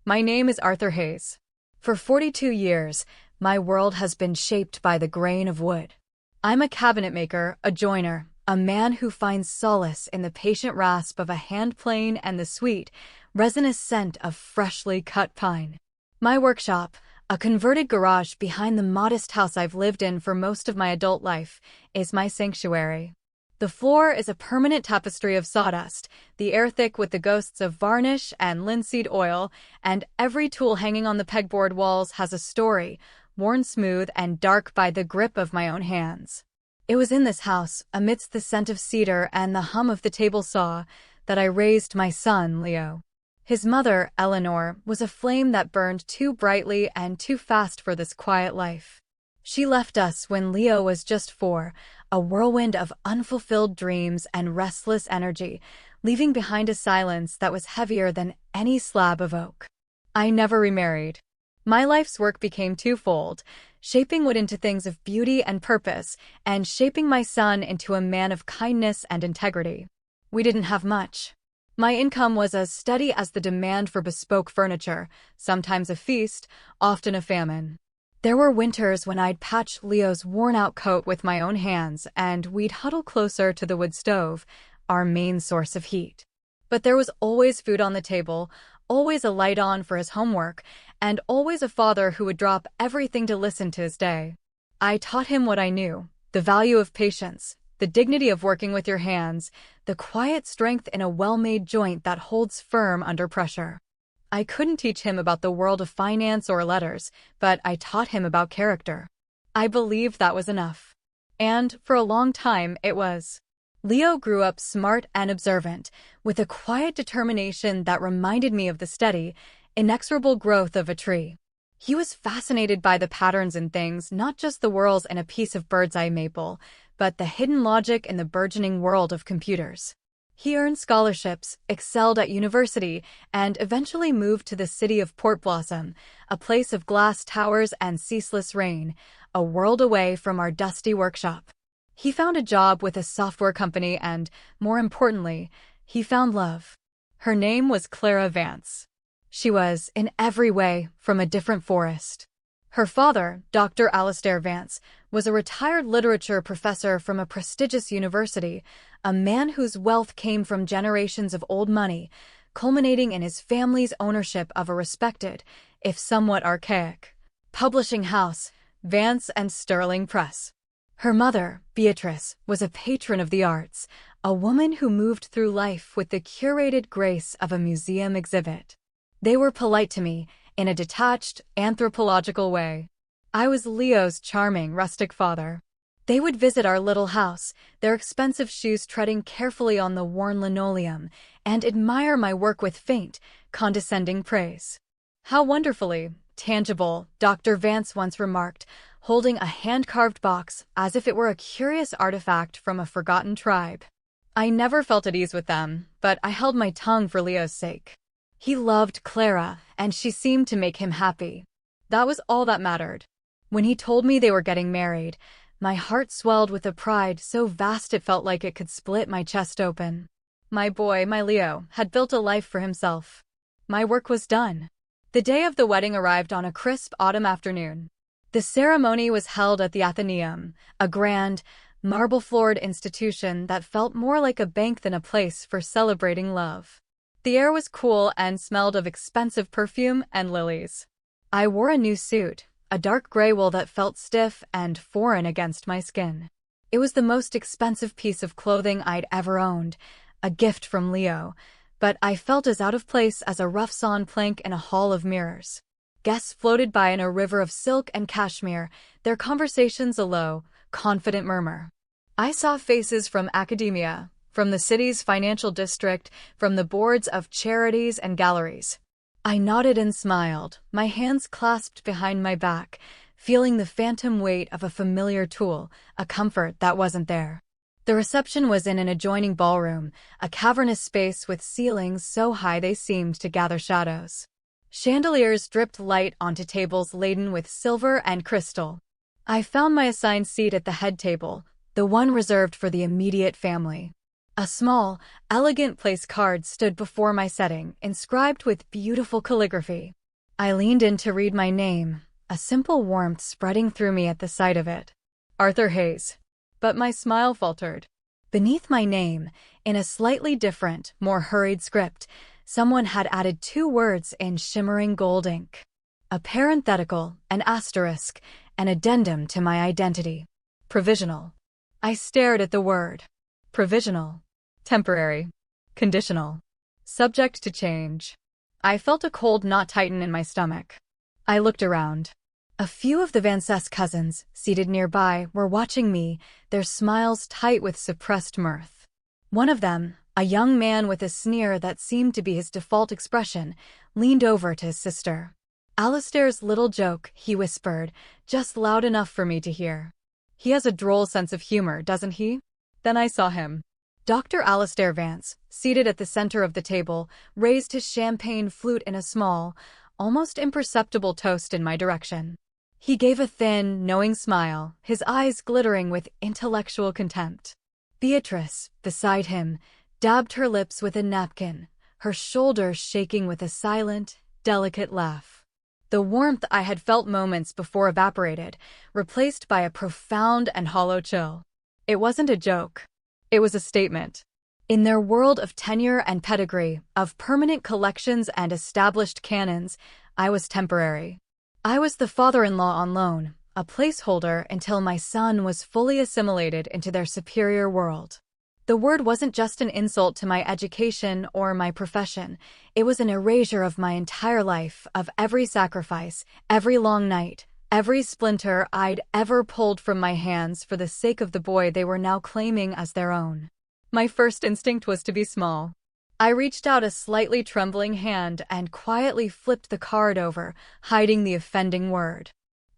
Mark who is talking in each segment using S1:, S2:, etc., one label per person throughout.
S1: My name is Arthur Hayes. For 42 years, my world has been shaped by the grain of wood. I'm a cabinet maker, a joiner, a man who finds solace in the patient rasp of a hand plane and the sweet, resinous scent of freshly cut pine. My workshop, a converted garage behind the modest house I've lived in for most of my adult life, is my sanctuary. The floor is a permanent tapestry of sawdust, the air thick with the ghosts of varnish and linseed oil, and every tool hanging on the pegboard walls has a story, worn smooth and dark by the grip of my own hands. It was in this house, amidst the scent of cedar and the hum of the table saw, that I raised my son, Leo. His mother, Eleanor, was a flame that burned too brightly and too fast for this quiet life. She left us when Leo was just 4, a whirlwind of unfulfilled dreams and restless energy, leaving behind a silence that was heavier than any slab of oak. I never remarried. My life's work became twofold, shaping wood into things of beauty and purpose, and shaping my son into a man of kindness and integrity. We didn't have much. My income was as steady as the demand for bespoke furniture, sometimes a feast, often a famine. There were winters when I'd patch Leo's worn-out coat with my own hands, and we'd huddle closer to the wood stove, our main source of heat. But there was always food on the table, always a light on for his homework, and always a father who would drop everything to listen to his day. I taught him what I knew, the value of patience, the dignity of working with your hands, the quiet strength in a well-made joint that holds firm under pressure. I couldn't teach him about the world of finance or letters, but I taught him about character. I believed that was enough. And, for a long time, it was. Leo grew up smart and observant, with a quiet determination that reminded me of the steady, inexorable growth of a tree. He was fascinated by the patterns in things, not just the whorls in a piece of bird's-eye maple, but the hidden logic in the burgeoning world of computers. He earned scholarships, excelled at university, and eventually moved to the city of Port Blossom, a place of glass towers and ceaseless rain, a world away from our dusty workshop. He found a job with a software company and, more importantly, he found love. Her name was Clara Vance. She was, in every way, from a different forest. Her father, Dr. Alastair Vance, was a retired literature professor from a prestigious university, a man whose wealth came from generations of old money, culminating in his family's ownership of a respected, if somewhat archaic, publishing house, Vance and Sterling Press. Her mother, Beatrice, was a patron of the arts, a woman who moved through life with the curated grace of a museum exhibit. They were polite to me, in a detached, anthropological way. I was Leo's charming, rustic father. They would visit our little house, their expensive shoes treading carefully on the worn linoleum, and admire my work with faint, condescending praise. How wonderfully tangible, Dr. Vance once remarked, holding a hand-carved box as if it were a curious artifact from a forgotten tribe. I never felt at ease with them, but I held my tongue for Leo's sake. He loved Clara, and she seemed to make him happy. That was all that mattered. When he told me they were getting married, my heart swelled with a pride so vast it felt like it could split my chest open. My boy, my Leo, had built a life for himself. My work was done. The day of the wedding arrived on a crisp autumn afternoon. The ceremony was held at the Athenaeum, a grand, marble-floored institution that felt more like a bank than a place for celebrating love. The air was cool and smelled of expensive perfume and lilies. I wore a new suit, a dark gray wool that felt stiff and foreign against my skin. It was the most expensive piece of clothing I'd ever owned, a gift from Leo, but I felt as out of place as a rough-sawn plank in a hall of mirrors. Guests floated by in a river of silk and cashmere, their conversations a low, confident murmur. I saw faces from academia, from the city's financial district, from the boards of charities and galleries. I nodded and smiled, my hands clasped behind my back, feeling the phantom weight of a familiar tool, a comfort that wasn't there. The reception was in an adjoining ballroom, a cavernous space with ceilings so high they seemed to gather shadows. Chandeliers dripped light onto tables laden with silver and crystal. I found my assigned seat at the head table, the one reserved for the immediate family. A small, elegant place card stood before my setting, inscribed with beautiful calligraphy. I leaned in to read my name, a simple warmth spreading through me at the sight of it. Arthur Hayes. But my smile faltered. Beneath my name, in a slightly different, more hurried script, someone had added 2 words in shimmering gold ink. A parenthetical, an asterisk, an addendum to my identity. Provisional. I stared at the word. Provisional. Temporary. Conditional. Subject to change. I felt a cold knot tighten in my stomach. I looked around. A few of the Van Cess cousins, seated nearby, were watching me, their smiles tight with suppressed mirth. One of them, a young man with a sneer that seemed to be his default expression, leaned over to his sister. "Alistair's little joke," he whispered, just loud enough for me to hear. "He has a droll sense of humor, doesn't he?" Then I saw him. Dr. Alistair Vance, seated at the center of the table, raised his champagne flute in a small, almost imperceptible toast in my direction. He gave a thin, knowing smile, his eyes glittering with intellectual contempt. Beatrice, beside him, dabbed her lips with a napkin, her shoulders shaking with a silent, delicate laugh. The warmth I had felt moments before evaporated, replaced by a profound and hollow chill. It wasn't a joke. It was a statement. In their world of tenure and pedigree, of permanent collections and established canons, I was temporary. I was the father-in-law on loan, a placeholder until my son was fully assimilated into their superior world. The word wasn't just an insult to my education or my profession. It was an erasure of my entire life, of every sacrifice, every long night, every splinter I'd ever pulled from my hands for the sake of the boy they were now claiming as their own. My first instinct was to be small. I reached out a slightly trembling hand and quietly flipped the card over, hiding the offending word.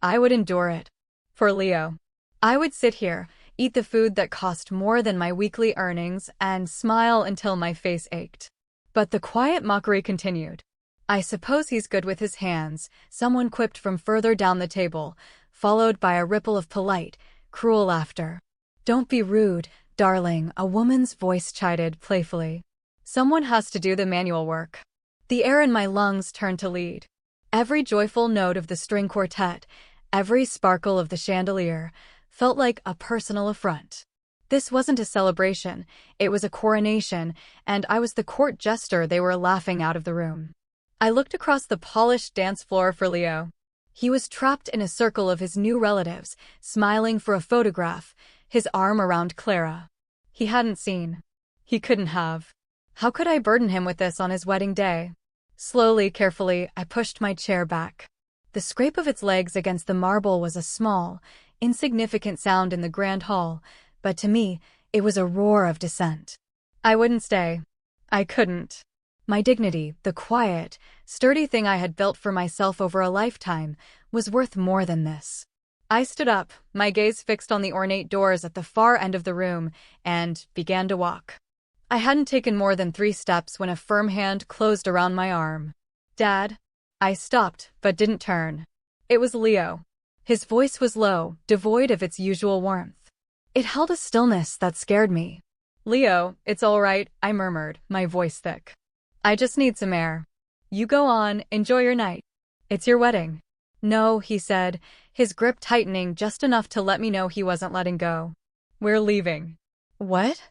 S1: I would endure it. For Leo. I would sit here, eat the food that cost more than my weekly earnings, and smile until my face ached. But the quiet mockery continued. "I suppose he's good with his hands," someone quipped from further down the table, followed by a ripple of polite, cruel laughter. "Don't be rude, darling," a woman's voice chided playfully. "Someone has to do the manual work." The air in my lungs turned to lead. Every joyful note of the string quartet, every sparkle of the chandelier, felt like a personal affront. This wasn't a celebration, it was a coronation, and I was the court jester they were laughing out of the room. I looked across the polished dance floor for Leo. He was trapped in a circle of his new relatives, smiling for a photograph, his arm around Clara. He hadn't seen. He couldn't have. How could I burden him with this on his wedding day? Slowly, carefully, I pushed my chair back. The scrape of its legs against the marble was a small, insignificant sound in the grand hall, but to me, it was a roar of dissent. I wouldn't stay. I couldn't. My dignity, the quiet, sturdy thing I had built for myself over a lifetime, was worth more than this. I stood up, my gaze fixed on the ornate doors at the far end of the room, and began to walk. I hadn't taken more than 3 steps when a firm hand closed around my arm. "Dad?" I stopped, but didn't turn. It was Leo. His voice was low, devoid of its usual warmth. It held a stillness that scared me. "Leo, it's all right," I murmured, my voice thick. "I just need some air. You go on, enjoy your night. It's your wedding." "No," he said, his grip tightening just enough to let me know he wasn't letting go. "We're leaving." "What?"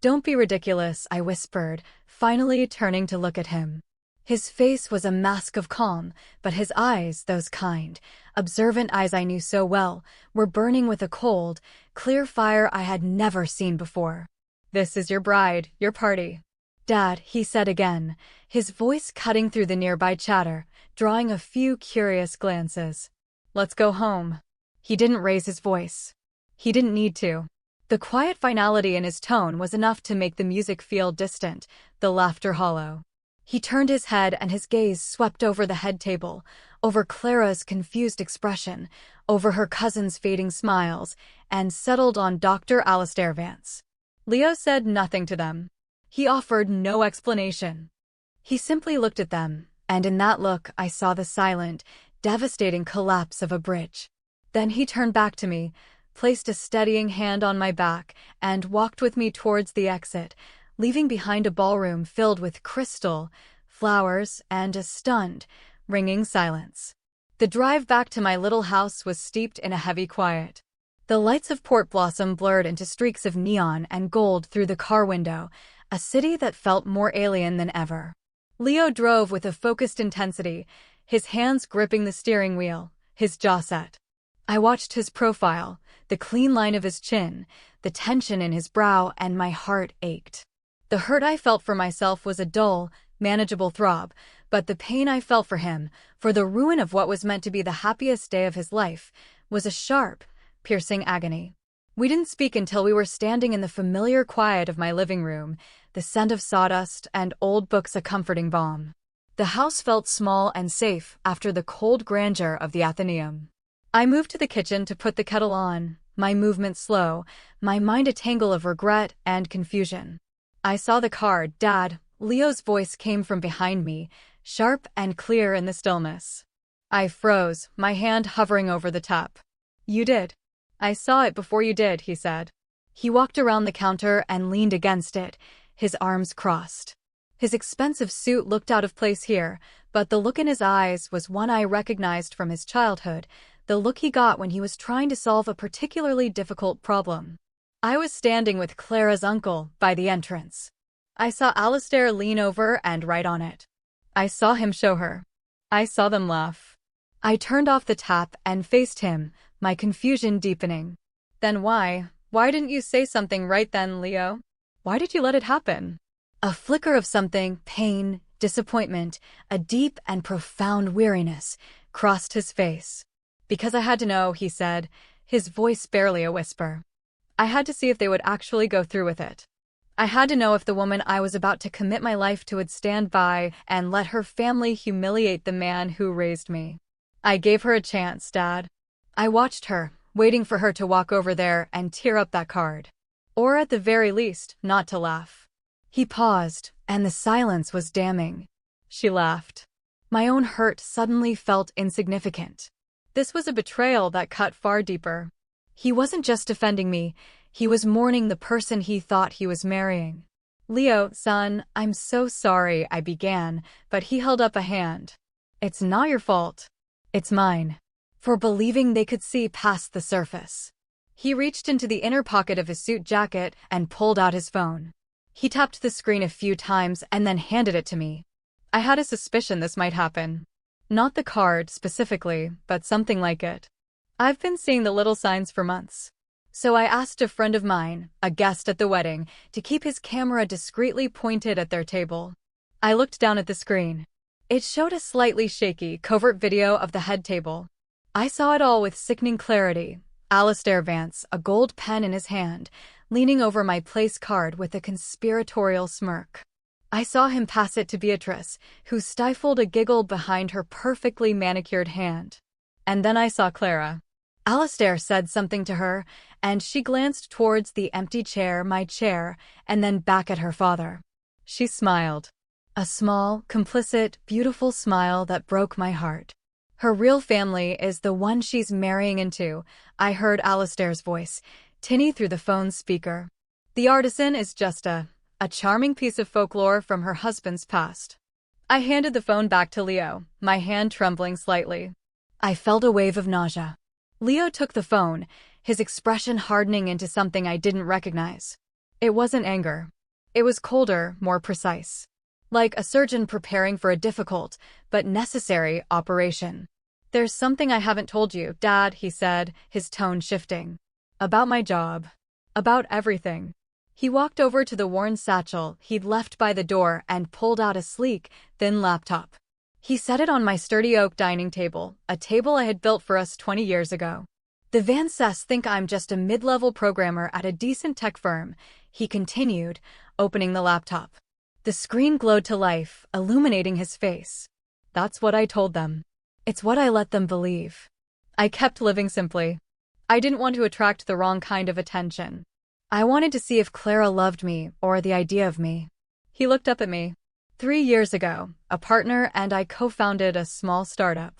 S1: "Don't be ridiculous," I whispered, finally turning to look at him. His face was a mask of calm, but his eyes, those kind, observant eyes I knew so well, were burning with a cold, clear fire I had never seen before. "This is your bride, your party." "Dad," he said again, his voice cutting through the nearby chatter, drawing a few curious glances. "Let's go home." He didn't raise his voice. He didn't need to. The quiet finality in his tone was enough to make the music feel distant, the laughter hollow. He turned his head and his gaze swept over the head table, over Clara's confused expression, over her cousin's fading smiles, and settled on Dr. Alistair Vance. Leo said nothing to them. He offered no explanation. He simply looked at them, and in that look I saw the silent, devastating collapse of a bridge. Then he turned back to me, placed a steadying hand on my back, and walked with me towards the exit, leaving behind a ballroom filled with crystal, flowers, and a stunned, ringing silence. The drive back to my little house was steeped in a heavy quiet. The lights of Port Blossom blurred into streaks of neon and gold through the car window, a city that felt more alien than ever. Leo drove with a focused intensity, his hands gripping the steering wheel, his jaw set. I watched his profile, the clean line of his chin, the tension in his brow, and my heart ached. The hurt I felt for myself was a dull, manageable throb, but the pain I felt for him, for the ruin of what was meant to be the happiest day of his life, was a sharp, piercing agony. We didn't speak until we were standing in the familiar quiet of my living room, the scent of sawdust and old books a comforting balm. The house felt small and safe after the cold grandeur of the Athenaeum. I moved to the kitchen to put the kettle on, my movement slow, my mind a tangle of regret and confusion. I saw the card, Dad. Leo's voice came from behind me, sharp and clear in the stillness. I froze, my hand hovering over the tap. You did. I saw it before you did, he said. He walked around the counter and leaned against it, his arms crossed. His expensive suit looked out of place here, but the look in his eyes was one I recognized from his childhood, the look he got when he was trying to solve a particularly difficult problem. I was standing with Clara's uncle by the entrance. I saw Alistair lean over and write on it. I saw him show her. I saw them laugh. I turned off the tap and faced him, my confusion deepening. Then why didn't you say something right then, Leo? Why did you let it happen? A flicker of something, pain, disappointment, a deep and profound weariness, crossed his face. Because I had to know, he said, his voice barely a whisper. I had to see if they would actually go through with it. I had to know if the woman I was about to commit my life to would stand by and let her family humiliate the man who raised me. I gave her a chance, Dad. I watched her, waiting for her to walk over there and tear up that card. Or at the very least, not to laugh. He paused, and the silence was damning. She laughed. My own hurt suddenly felt insignificant. This was a betrayal that cut far deeper. He wasn't just defending me, he was mourning the person he thought he was marrying. Leo, son, I'm so sorry, I began, but he held up a hand. It's not your fault. It's mine. For believing they could see past the surface. He reached into the inner pocket of his suit jacket and pulled out his phone. He tapped the screen a few times and then handed it to me. I had a suspicion this might happen. Not the card specifically, but something like it. I've been seeing the little signs for months. So I asked a friend of mine, a guest at the wedding, to keep his camera discreetly pointed at their table. I looked down at the screen. It showed a slightly shaky, covert video of the head table. I saw it all with sickening clarity. Alistair Vance, a gold pen in his hand, leaning over my place card with a conspiratorial smirk. I saw him pass it to Beatrice, who stifled a giggle behind her perfectly manicured hand. And then I saw Clara. Alistair said something to her, and she glanced towards the empty chair, my chair, and then back at her father. She smiled. A small, complicit, beautiful smile that broke my heart. Her real family is the one she's marrying into, I heard Alistair's voice, tinny through the phone's speaker. The artisan is just a charming piece of folklore from her husband's past. I handed the phone back to Leo, my hand trembling slightly. I felt a wave of nausea. Leo took the phone, his expression hardening into something I didn't recognize. It wasn't anger. It was colder, more precise. Like a surgeon preparing for a difficult, but necessary, operation. There's something I haven't told you, Dad, he said, his tone shifting. About my job. About everything. He walked over to the worn satchel he'd left by the door and pulled out a sleek, thin laptop. He set it on my sturdy oak dining table, a table I had built for us 20 years ago. The Vances think I'm just a mid-level programmer at a decent tech firm, he continued, opening the laptop. The screen glowed to life, illuminating his face. That's what I told them. It's what I let them believe. I kept living simply. I didn't want to attract the wrong kind of attention. I wanted to see if Clara loved me or the idea of me. He looked up at me. 3 years ago, a partner and I co-founded a small startup.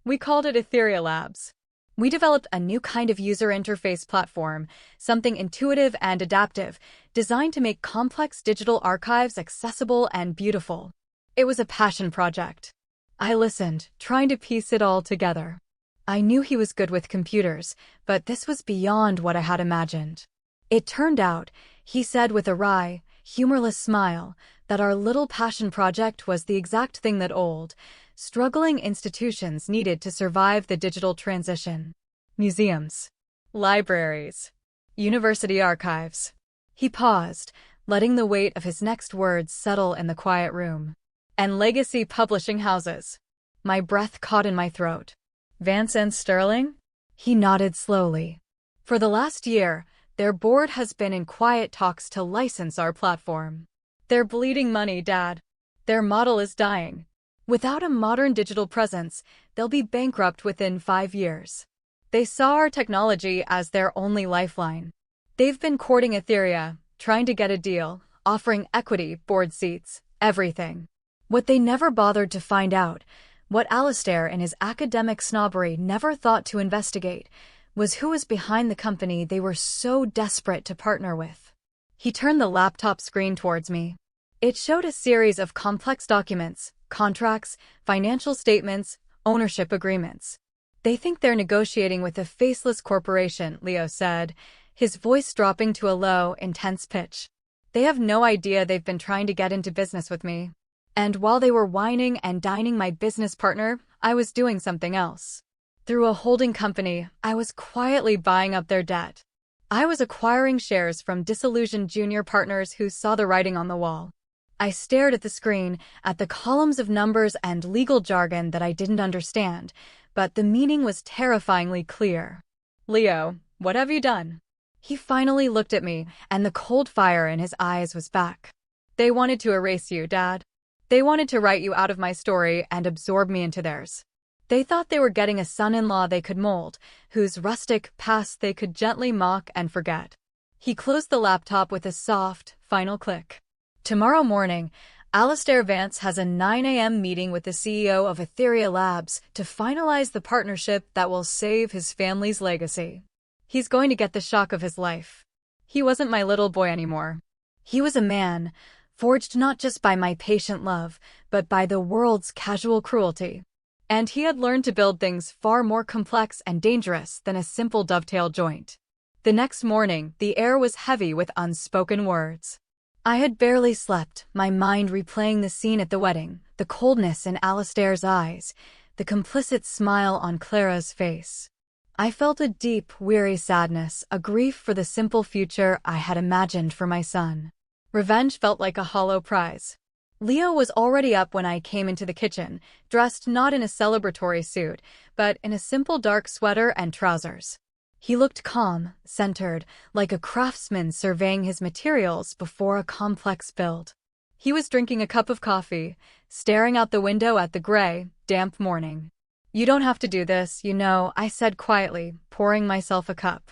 S1: We called it Ethereal Labs. We developed a new kind of user interface platform, something intuitive and adaptive, designed to make complex digital archives accessible and beautiful. It was a passion project. I listened, trying to piece it all together. I knew he was good with computers, but this was beyond what I had imagined. It turned out, he said with a wry, humorless smile, that our little passion project was the exact thing that old, struggling institutions needed to survive the digital transition. Museums, libraries, university archives. He paused, letting the weight of his next words settle in the quiet room. And legacy publishing houses. My breath caught in my throat. Vance and Sterling? He nodded slowly. For the last year, their board has been in quiet talks to license our platform. They're bleeding money, Dad. Their model is dying. Without a modern digital presence, they'll be bankrupt within 5 years. They saw our technology as their only lifeline. They've been courting Etheria, trying to get a deal, offering equity, board seats, everything. What they never bothered to find out, what Alistair in his academic snobbery never thought to investigate, was who was behind the company they were so desperate to partner with. He turned the laptop screen towards me. It showed a series of complex documents, contracts, financial statements, ownership agreements. They think they're negotiating with a faceless corporation, Leo said, his voice dropping to a low, intense pitch. They have no idea they've been trying to get into business with me. And while they were whining and dining my business partner, I was doing something else. Through a holding company, I was quietly buying up their debt. I was acquiring shares from disillusioned junior partners who saw the writing on the wall. I stared at the screen, at the columns of numbers and legal jargon that I didn't understand, but the meaning was terrifyingly clear. Leo, what have you done? He finally looked at me, and the cold fire in his eyes was back. They wanted to erase you, Dad. They wanted to write you out of my story and absorb me into theirs. They thought they were getting a son-in-law they could mold, whose rustic past they could gently mock and forget. He closed the laptop with a soft, final click. Tomorrow morning, Alistair Vance has a 9 a.m. meeting with the CEO of Etheria Labs to finalize the partnership that will save his family's legacy. He's going to get the shock of his life. He wasn't my little boy anymore. He was a man, forged not just by my patient love, but by the world's casual cruelty. And he had learned to build things far more complex and dangerous than a simple dovetail joint. The next morning, the air was heavy with unspoken words. I had barely slept, my mind replaying the scene at the wedding, the coldness in Alistair's eyes, the complicit smile on Clara's face. I felt a deep, weary sadness, a grief for the simple future I had imagined for my son. Revenge felt like a hollow prize. Leo was already up when I came into the kitchen, dressed not in a celebratory suit, but in a simple dark sweater and trousers. He looked calm, centered, like a craftsman surveying his materials before a complex build. He was drinking a cup of coffee, staring out the window at the gray, damp morning. "You don't have to do this, you know," I said quietly, pouring myself a cup.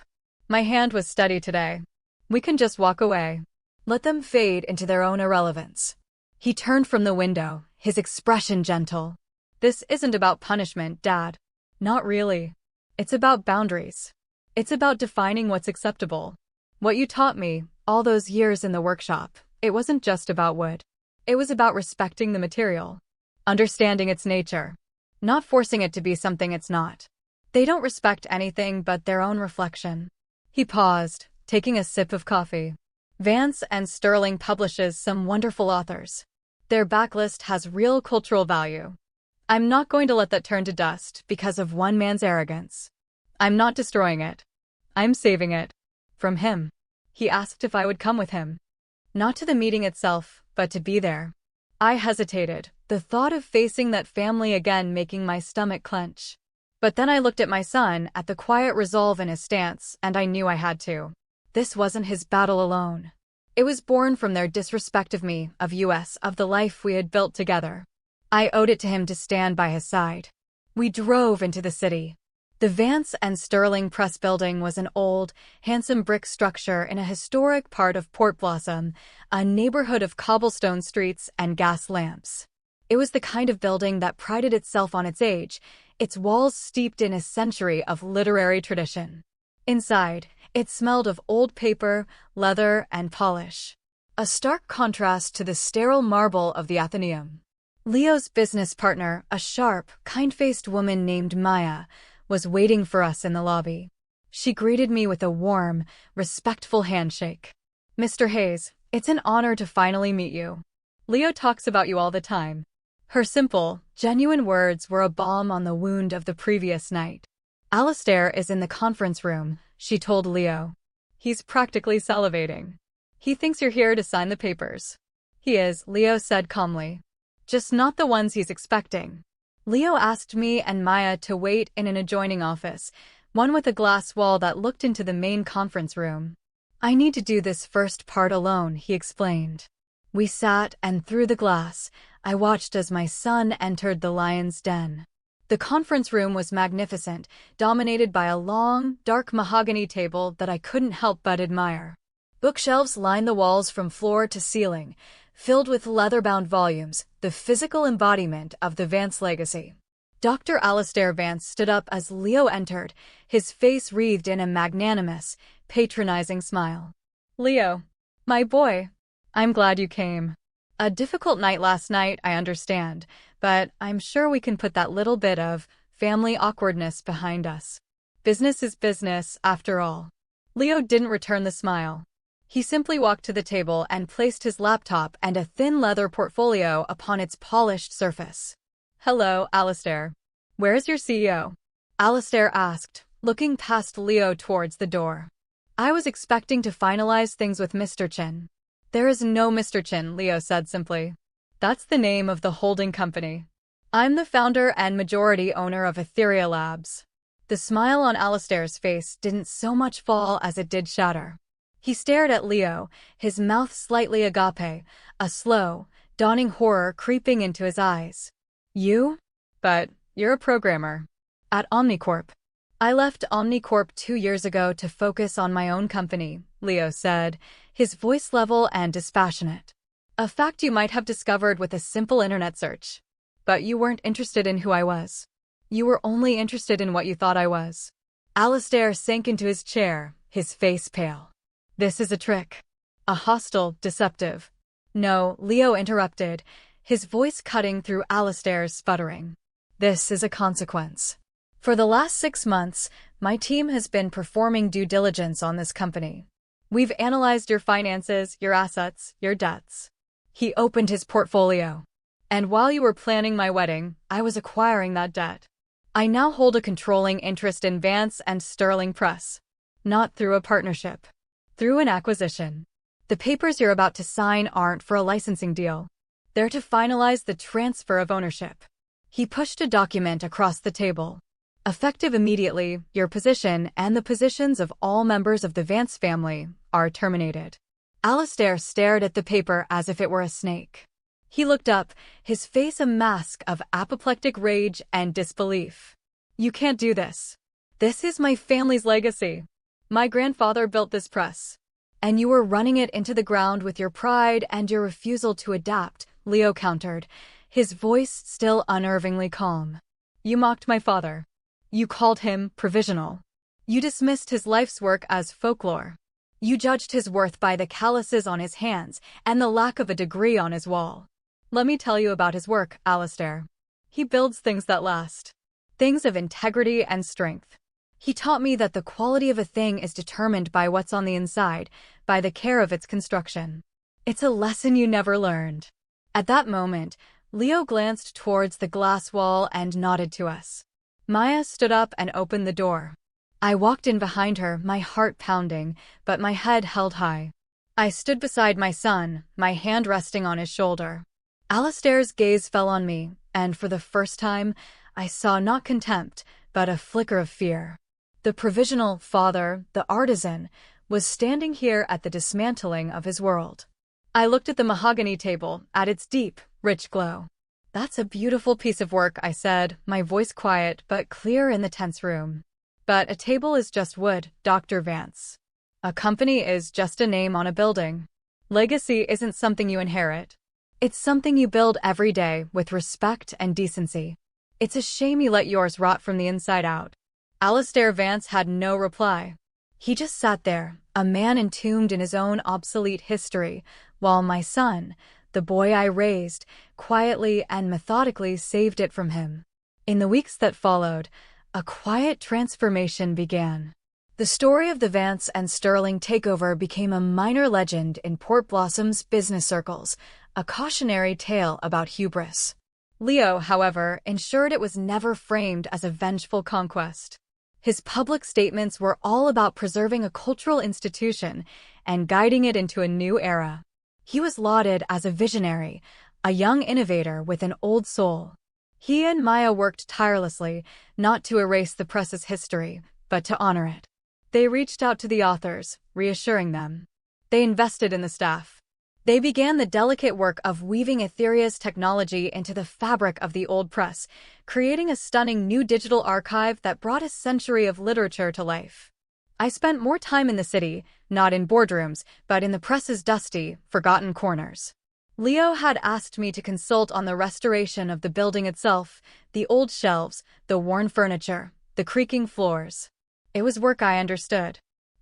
S1: My hand was steady today. "We can just walk away. Let them fade into their own irrelevance." He turned from the window, his expression gentle. "This isn't about punishment, Dad. Not really. It's about boundaries. It's about defining what's acceptable. What you taught me, all those years in the workshop, it wasn't just about wood. It was about respecting the material, understanding its nature, not forcing it to be something it's not. They don't respect anything but their own reflection." He paused, taking a sip of coffee. "Vance and Sterling publishes some wonderful authors. Their backlist has real cultural value. I'm not going to let that turn to dust because of one man's arrogance. I'm not destroying it. I'm saving it. From him." He asked if I would come with him. Not to the meeting itself, but to be there. I hesitated, the thought of facing that family again making my stomach clench. But then I looked at my son, at the quiet resolve in his stance, and I knew I had to. This wasn't his battle alone. It was born from their disrespect of me, of us, of the life we had built together. I owed it to him to stand by his side. We drove into the city. The Vance and Sterling Press building was an old, handsome brick structure in a historic part of Port Blossom, a neighborhood of cobblestone streets and gas lamps. It was the kind of building that prided itself on its age, its walls steeped in a century of literary tradition. Inside, it smelled of old paper, leather, and polish, a stark contrast to the sterile marble of the Athenaeum. Leo's business partner, a sharp, kind-faced woman named Maya, was waiting for us in the lobby. She greeted me with a warm, respectful handshake. "Mr. Hayes, it's an honor to finally meet you. Leo talks about you all the time." Her simple, genuine words were a balm on the wound of the previous night. "Alistair is in the conference room," she told Leo. "He's practically salivating. He thinks you're here to sign the papers." "He is," Leo said calmly. "Just not the ones he's expecting." Leo asked me and Maya to wait in an adjoining office, one with a glass wall that looked into the main conference room. "I need to do this first part alone," he explained. We sat, and through the glass, I watched as my son entered the lion's den. The conference room was magnificent, dominated by a long, dark mahogany table that I couldn't help but admire. Bookshelves lined the walls from floor to ceiling, filled with leather-bound volumes, the physical embodiment of the Vance legacy. Dr. Alistair Vance stood up as Leo entered, his face wreathed in a magnanimous, patronizing smile. "Leo, my boy, I'm glad you came. A difficult night last night, I understand, but I'm sure we can put that little bit of family awkwardness behind us. Business is business, after all." Leo didn't return the smile. He simply walked to the table and placed his laptop and a thin leather portfolio upon its polished surface. "Hello, Alistair. Where's your CEO?" Alistair asked, looking past Leo towards the door. "I was expecting to finalize things with Mr. Chin." "There is no Mr. Chin," Leo said simply. "That's the name of the holding company. I'm the founder and majority owner of Etheria Labs." The smile on Alistair's face didn't so much fall as it did shatter. He stared at Leo, his mouth slightly agape, a slow, dawning horror creeping into his eyes. "You? But you're a programmer. At Omnicorp." "I left Omnicorp 2 years ago to focus on my own company," Leo said, his voice level and dispassionate. "A fact you might have discovered with a simple internet search. But you weren't interested in who I was. You were only interested in what you thought I was." Alistair sank into his chair, his face pale. "This is a trick. A hostile, deceptive—" "No," Leo interrupted, his voice cutting through Alistair's sputtering. "This is a consequence. For the last 6 months, my team has been performing due diligence on this company. We've analyzed your finances, your assets, your debts." He opened his portfolio. "And while you were planning my wedding, I was acquiring that debt. I now hold a controlling interest in Vance and Sterling Press. Not through a partnership. Through an acquisition. The papers you're about to sign aren't for a licensing deal. They're to finalize the transfer of ownership." He pushed a document across the table. "Effective immediately, your position and the positions of all members of the Vance family are terminated." Alistair stared at the paper as if it were a snake. He looked up, his face a mask of apoplectic rage and disbelief. "You can't do this. This is my family's legacy. My grandfather built this press. And you were running it into the ground with your pride and your refusal to adapt," Leo countered, his voice still unnervingly calm. "You mocked my father. You called him provisional. You dismissed his life's work as folklore. You judged his worth by the calluses on his hands and the lack of a degree on his wall. Let me tell you about his work, Alistair. He builds things that last. Things of integrity and strength. He taught me that the quality of a thing is determined by what's on the inside, by the care of its construction. It's a lesson you never learned." At that moment, Leo glanced towards the glass wall and nodded to us. Maya stood up and opened the door. I walked in behind her, my heart pounding, but my head held high. I stood beside my son, my hand resting on his shoulder. Alistair's gaze fell on me, and for the first time, I saw not contempt, but a flicker of fear. The provisional father, the artisan, was standing here at the dismantling of his world. I looked at the mahogany table, at its deep, rich glow. "That's a beautiful piece of work," I said, my voice quiet but clear in the tense room. "But a table is just wood, Dr. Vance. A company is just a name on a building. Legacy isn't something you inherit. It's something you build every day with respect and decency." It's a shame you let yours rot from the inside out. Alistair Vance had no reply. He just sat there, a man entombed in his own obsolete history, while my son, the boy I raised, quietly and methodically saved it from him. In the weeks that followed, a quiet transformation began. The story of the Vance and Sterling takeover became a minor legend in Port Blossom's business circles, a cautionary tale about hubris. Leo, however, ensured it was never framed as a vengeful conquest. His public statements were all about preserving a cultural institution and guiding it into a new era. He was lauded as a visionary, a young innovator with an old soul. He and Maya worked tirelessly, not to erase the press's history, but to honor it. They reached out to the authors, reassuring them. They invested in the staff. They began the delicate work of weaving Etherea's technology into the fabric of the old press, creating a stunning new digital archive that brought a century of literature to life. I spent more time in the city, not in boardrooms, but in the press's dusty, forgotten corners. Leo had asked me to consult on the restoration of the building itself, the old shelves, the worn furniture, the creaking floors. It was work I understood.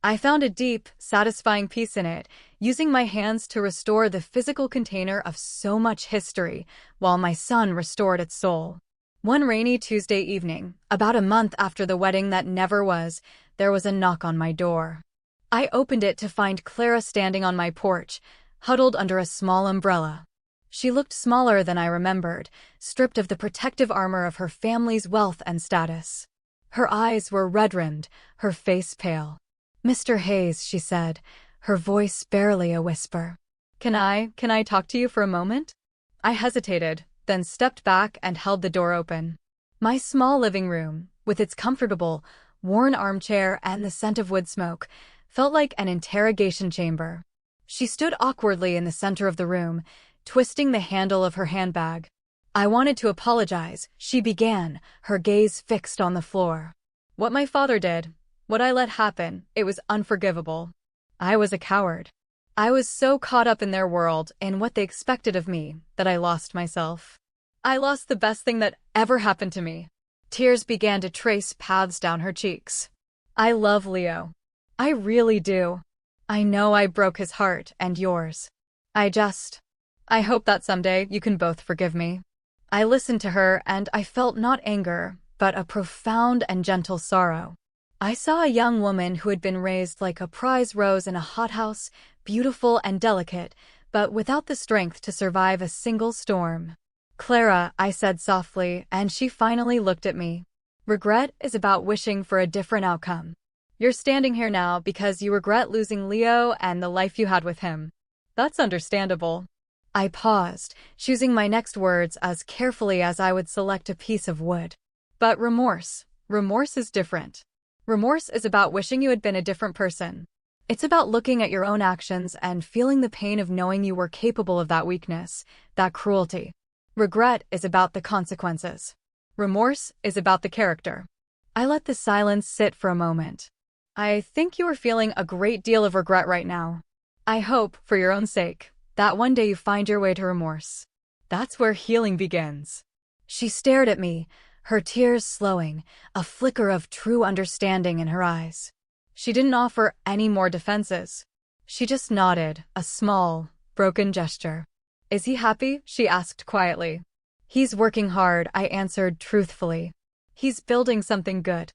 S1: I found a deep, satisfying peace in it, using my hands to restore the physical container of so much history, while my son restored its soul. One rainy Tuesday evening, about a month after the wedding that never was, there was a knock on my door. I opened it to find Clara standing on my porch, huddled under a small umbrella. She looked smaller than I remembered, stripped of the protective armor of her family's wealth and status. Her eyes were red-rimmed, her face pale. "Mr. Hayes," she said, her voice barely a whisper. Can I talk to you for a moment?" I hesitated, then stepped back and held the door open. My small living room, with its comfortable, worn armchair and the scent of wood smoke, felt like an interrogation chamber. She stood awkwardly in the center of the room, twisting the handle of her handbag. "I wanted to apologize," she began, her gaze fixed on the floor. "What my father did, what I let happen, it was unforgivable. I was a coward. I was so caught up in their world and what they expected of me that I lost myself. I lost the best thing that ever happened to me." Tears began to trace paths down her cheeks. "I love Leo. I really do. I know I broke his heart and yours. I hope that someday you can both forgive me." I listened to her and I felt not anger, but a profound and gentle sorrow. I saw a young woman who had been raised like a prize rose in a hothouse, beautiful and delicate, but without the strength to survive a single storm. "Clara," I said softly, and she finally looked at me. "Regret is about wishing for a different outcome. You're standing here now because you regret losing Leo and the life you had with him. That's understandable." I paused, choosing my next words as carefully as I would select a piece of wood. "But remorse is different. Remorse is about wishing you had been a different person. It's about looking at your own actions and feeling the pain of knowing you were capable of that weakness, that cruelty. Regret is about the consequences. Remorse is about the character." I let the silence sit for a moment. "I think you are feeling a great deal of regret right now. I hope, for your own sake, that one day you find your way to remorse. That's where healing begins." She stared at me, her tears slowing, a flicker of true understanding in her eyes. She didn't offer any more defenses. She just nodded, a small, broken gesture. "Is he happy?" she asked quietly. "He's working hard," I answered truthfully. "He's building something good.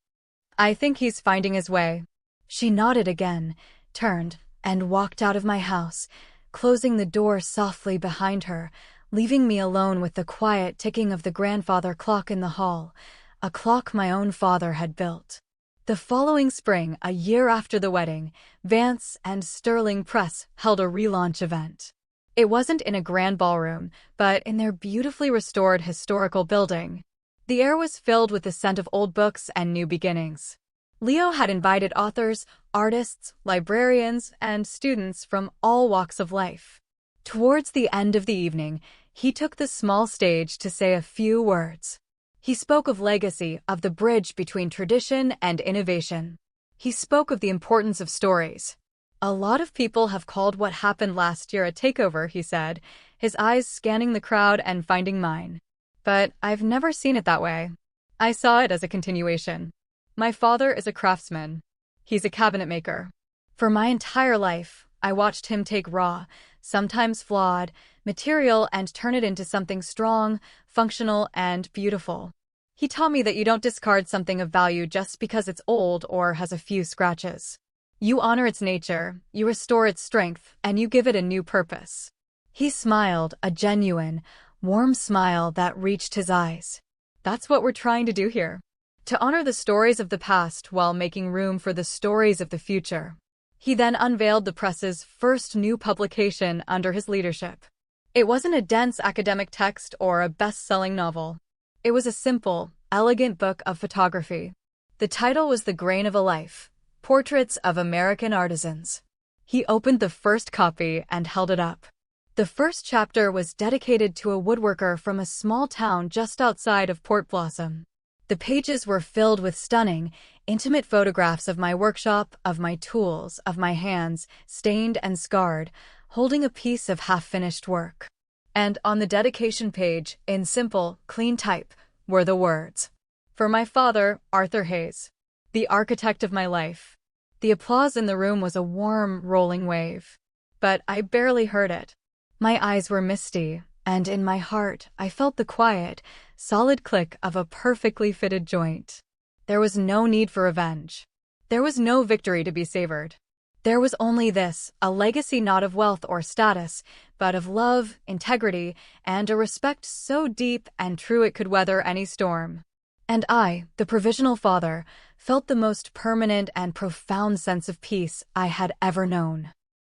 S1: I think he's finding his way." She nodded again, turned, and walked out of my house, closing the door softly behind her, leaving me alone with the quiet ticking of the grandfather clock in the hall, a clock my own father had built. The following spring, a year after the wedding, Vance and Sterling Press held a relaunch event. It wasn't in a grand ballroom, but in their beautifully restored historical building. The air was filled with the scent of old books and new beginnings. Leo had invited authors, artists, librarians, and students from all walks of life. Towards the end of the evening, he took the small stage to say a few words. He spoke of legacy, of the bridge between tradition and innovation. He spoke of the importance of stories. "A lot of people have called what happened last year a takeover," he said, his eyes scanning the crowd and finding mine. But I've never seen it that way. I saw it as a continuation. My father is a craftsman. He's a cabinet maker. For my entire life, I watched him take raw, sometimes flawed, material and turn it into something strong, functional, and beautiful. He taught me that you don't discard something of value just because it's old or has a few scratches. You honor its nature, you restore its strength, and you give it a new purpose. He smiled, a genuine, warm smile that reached his eyes. That's what we're trying to do here. To honor the stories of the past while making room for the stories of the future. He then unveiled the press's first new publication under his leadership. It wasn't a dense academic text or a best-selling novel. It was a simple, elegant book of photography. The title was The Grain of a Life, Portraits of American Artisans. He opened the first copy and held it up. The first chapter was dedicated to a woodworker from a small town just outside of Port Blossom. The pages were filled with stunning, intimate photographs of my workshop, of my tools, of my hands, stained and scarred, holding a piece of half-finished work. And on the dedication page, in simple, clean type, were the words, "For my father, Arthur Hayes, the architect of my life." The applause in the room was a warm, rolling wave. But I barely heard it. My eyes were misty, and in my heart I felt the quiet, solid click of a perfectly fitted joint. There was no need for revenge. There was no victory to be savored. There was only this, a legacy not of wealth or status, but of love, integrity, and a respect so deep and true it could weather any storm. And I, the provisional father, felt the most permanent and profound sense of peace I had ever known.